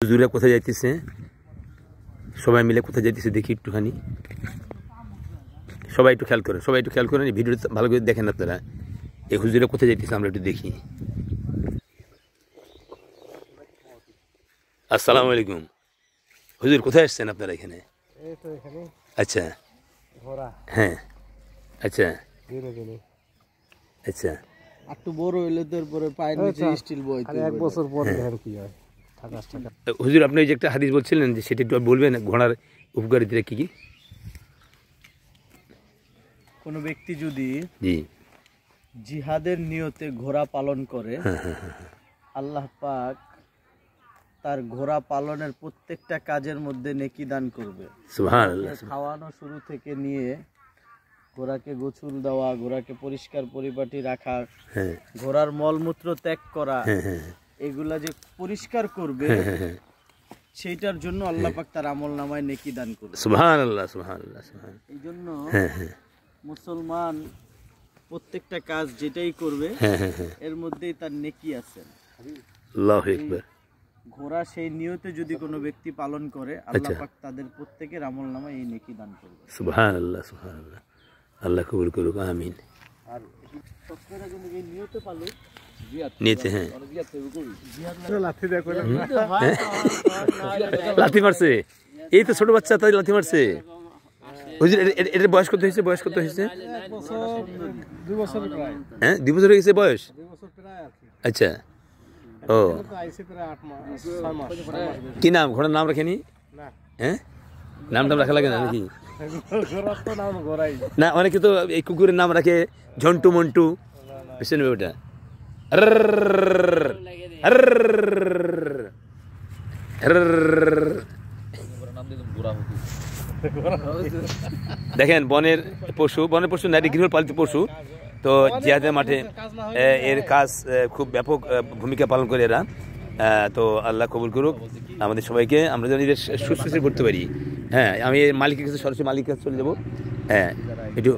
হুজুরা কোথায় যাইতেছে, সবাই মিলে কোথায় যাইতেছে দেখি একটুখানি। সবাই একটু খেয়াল করেন, সবাই একটু খেয়াল করেন, ভিডিওটা ভালো করে দেখেন আপনারা। এই হুজুরা কোথায় যাইতেছে আমরা একটু দেখি। আসসালামু আলাইকুম। হুজুর কোথায় আসছেন আপনারা এখানে? আচ্ছা হ্যাঁ আচ্ছা আচ্ছা একটু বড় হইলে তারপরে পায়ের নিচে স্টিল বইতে এক বছর পর দেখেন কি হয়। হুজুর আপনি যে একটা হাদিস বলছিলেন যে সেটা একটু বলবেন, ঘোড়ার উপকারিতা কি কি? কোন ব্যক্তি যদি জিহাদের নিয়তে ঘোড়া পালন করে, আল্লাহ পাক তার ঘোড়া পালনের প্রত্যেকটা কাজের মধ্যে নেকি দান করবে। সুবহানাল্লাহ। খাওয়ানো শুরু থেকে নিয়ে ঘোড়াকে গোসল দেওয়া, ঘোড়াকে পরিষ্কার পরিপাটি রাখা, ঘোড়ার মলমূত্র ত্যাগ করা, এগুলা যে পরিষ্কার করবে সেইটার জন্য আল্লাহ পাক তার আমলনামায় নেকি দান করবে। সুবহানাল্লাহ সুবহানাল্লাহ সুবহানাল্লাহ। এই জন্য মুসলমান প্রত্যেকটা কাজ যেটাই করবে এর মধ্যেই তার নেকি আছে। আল্লাহু আকবার। ঘোড়া সেই নিয়তে যদি কোনো ব্যক্তি পালন করে, আল্লাহ পাক তাদের প্রত্যেকের আমলনামায় এই নেকি দান করবে। সুবহানাল্লাহ সুবহানাল্লাহ। আল্লাহ কবুল করুক, আমিন। আর সবচেয়ে কিন্তু এই নিয়তে পালন নিতে লাথি মারছে, এই তো ছোট বাচ্চা তাই লাথি মারছে। এটার বয়স কত হয়েছে? বয়স কত হয়েছে? হ্যাঁ 2 বছর হয়ে গেছে বয়স। আচ্ছা ও কি নাম? ঘোড়ার নাম রাখেনি? হ্যাঁ নাম টাম রাখা লাগে না নাকি? না অনেকে তো এই কুকুরের নাম রাখে ঝন্টু মন্টু, বুঝছেন ওটা। দেখেন বনের পশু, বনের পশু না, গৃহপালিত পশু। তো জিহাদের মাঠে এর কাজ খুব ব্যাপক ভূমিকা পালন করে এরা। তো আল্লাহ কবুল করুক আমাদের সবাইকে, আমরা যেন এদের সুস্থ করতে পারি। হ্যাঁ আমি মালিকের কাছে সরাসরি মালিকের কাছে চলে যাবো। হ্যাঁ একটু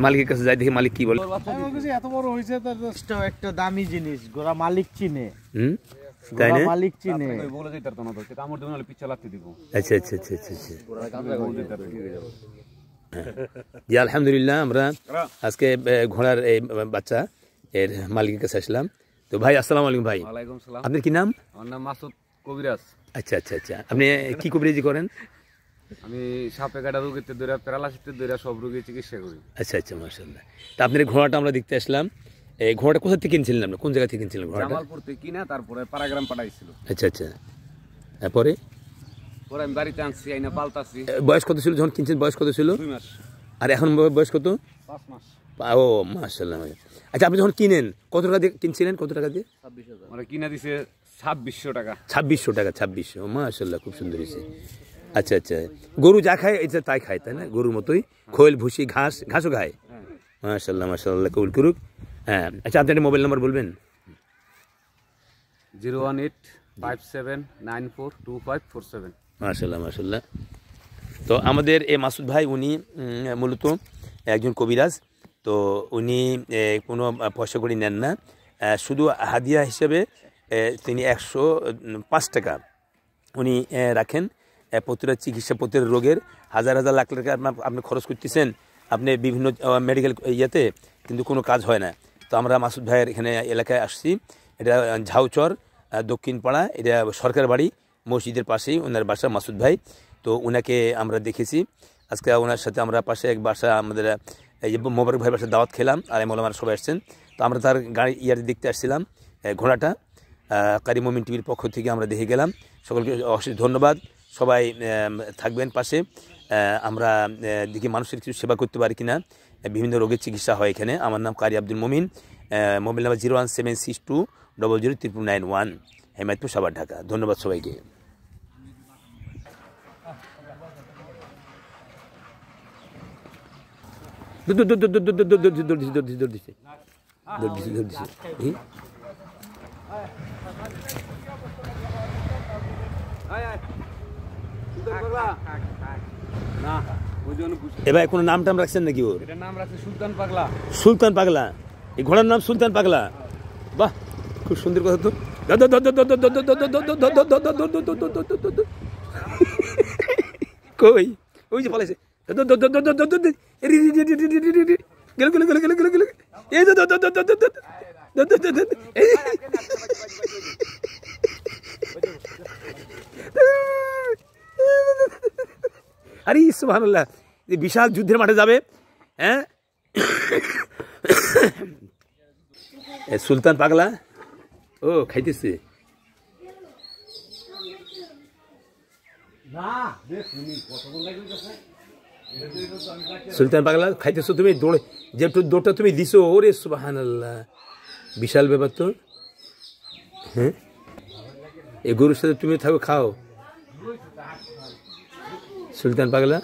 মালিকের কাছে যাই, দেখি মালিক কি বলে। এত বড় হয়েছে একটা দামি জিনিস, ঘোড়া মালিক চিনে। তাই না? মালিক চিনে। আচ্ছা আচ্ছা আচ্ছা আচ্ছা জি আলহামদুলিল্লাহ। আমরা আজকে ঘোড়ার এই বাচ্চা এর মালিকের কাছে আসলাম। তো ভাই আসসালামু আলাইকুম। ভাই আপনার কি নাম? আমার নাম মাসুদ কবিরাজ। আচ্ছা আচ্ছা আচ্ছা, আপনি কি কবিরাজি করেন? আমি সাপে কাটা রোগীতে ধরে, প্যারালাইসিসে ধরে সব রোগীর চিকিৎসা করি। আচ্ছা আচ্ছা মাশাআল্লাহ। তা আপনার ঘোড়াটা আমরা দেখতে আসলাম। এই ঘোড়াটা কোথা থেকে কিনছিলেন আপনি? কোন জায়গা থেকে কিনছিলেন ঘোড়াটা? জামালপুর থেকে কিনা, তারপরে পারাগ্রাম পাঠাইছিল। আচ্ছা আচ্ছা, তারপরে পরে আমি বাড়িতে আনছি, আইনা পালতাছি। বয়স কত ছিল যখন কিনছেন? বয়স কত ছিল? 2 মাস। আর এখন বয়স কত? 5 মাস। ও মাশাআল্লাহ। আচ্ছা আপনি যখন কিনেন কত টাকা দিয়ে কিনছিলেন? কত টাকা দিয়ে? 26,000। মানে কিনা দিছে 2600 টাকা। 2600 টাকা। 2600, মাশাআল্লাহ, খুব সুন্দর হয়েছে। আচ্ছা আচ্ছা, গরু যা খায় এটা তাই খায় তাই না? গরুর মতোই খোল ভুসি ঘাস, ঘাসও খায়। মাশাআল্লাহ মাশাআল্লাহ, কবুল করুক। হ্যাঁ আচ্ছা আপনি একটা মোবাইল নাম্বার বলবেন? 01857942547। মাশাআল্লাহ মাশাআল্লাহ। তো আমাদের এই মাসুদ ভাই উনি মূলত একজন কবিরাজ। তো উনি কোনো পয়সা করি নেন না, শুধু হাদিয়া হিসেবে তিনি 105 টাকা উনি রাখেন। প্রতিটা চিকিৎসা, প্রতিটা রোগের হাজার হাজার লাখ টাকা আপনি খরচ করতেছেন আপনি বিভিন্ন মেডিকেল ইয়েতে, কিন্তু কোনো কাজ হয় না। তো আমরা মাসুদ ভাইয়ের এখানে এলাকায় আসছি, এটা ঝাউচর দক্ষিণ পাড়া, এটা সরকার বাড়ি মসজিদের পাশেই ওনার বাসা মাসুদ ভাই। তো ওনাকে আমরা দেখেছি আজকে, ওনার সাথে আমরা পাশে এক বাসা আমাদের এই মোবারক ভাইয়ের বাসায় দাওয়াত খেলাম, আর মোলামার সবাই আসছেন। তো আমরা তার গাড়ি ইয়ারে দেখতে আসছিলাম ঘোড়াটা, কারি মুমিন টিভির পক্ষ থেকে আমরা দেখে গেলাম। সকলকে অশেষ ধন্যবাদ, সবাই থাকবেন পাশে। আমরা দেখি মানুষের কিছু সেবা করতে পারি কিনা, বিভিন্ন রোগের চিকিৎসা হয় এখানে। আমার নাম কারি আব্দুল মুমিন, মোবাইল নাম্বার 01762000991, হেমায়তপুর সাভার, ঢাকা। ধন্যবাদ সবাইকে। এবার কোনো নাম টাম রাখছেন নাকি? ওর নাম রাখছে সুলতান পাগলা। সুলতান পাগলা, এই ঘোড়ার নাম সুলতান পাগলা। বাহ, খুব সুন্দর কথা তো। কই ওই যে পালাইছে গেল গেল গেল গেল গেল গেল এই আরে সুবহানাল্লাহ, বিশাল যুদ্ধের মাঠে যাবে। হ্যাঁ, সুলতান পাগলা ও খাইতেছে। সুলতান পাগলা খাইতেছো তুমি, দৌড়ে যে দৌড়টা তুমি দিছো, ওরে সুবহানাল্লাহ, বিশাল ব্যাপার তো। হ্যাঁ, এই গরুর সাথে তুমি থাকো, খাও। সুলতান পাগলা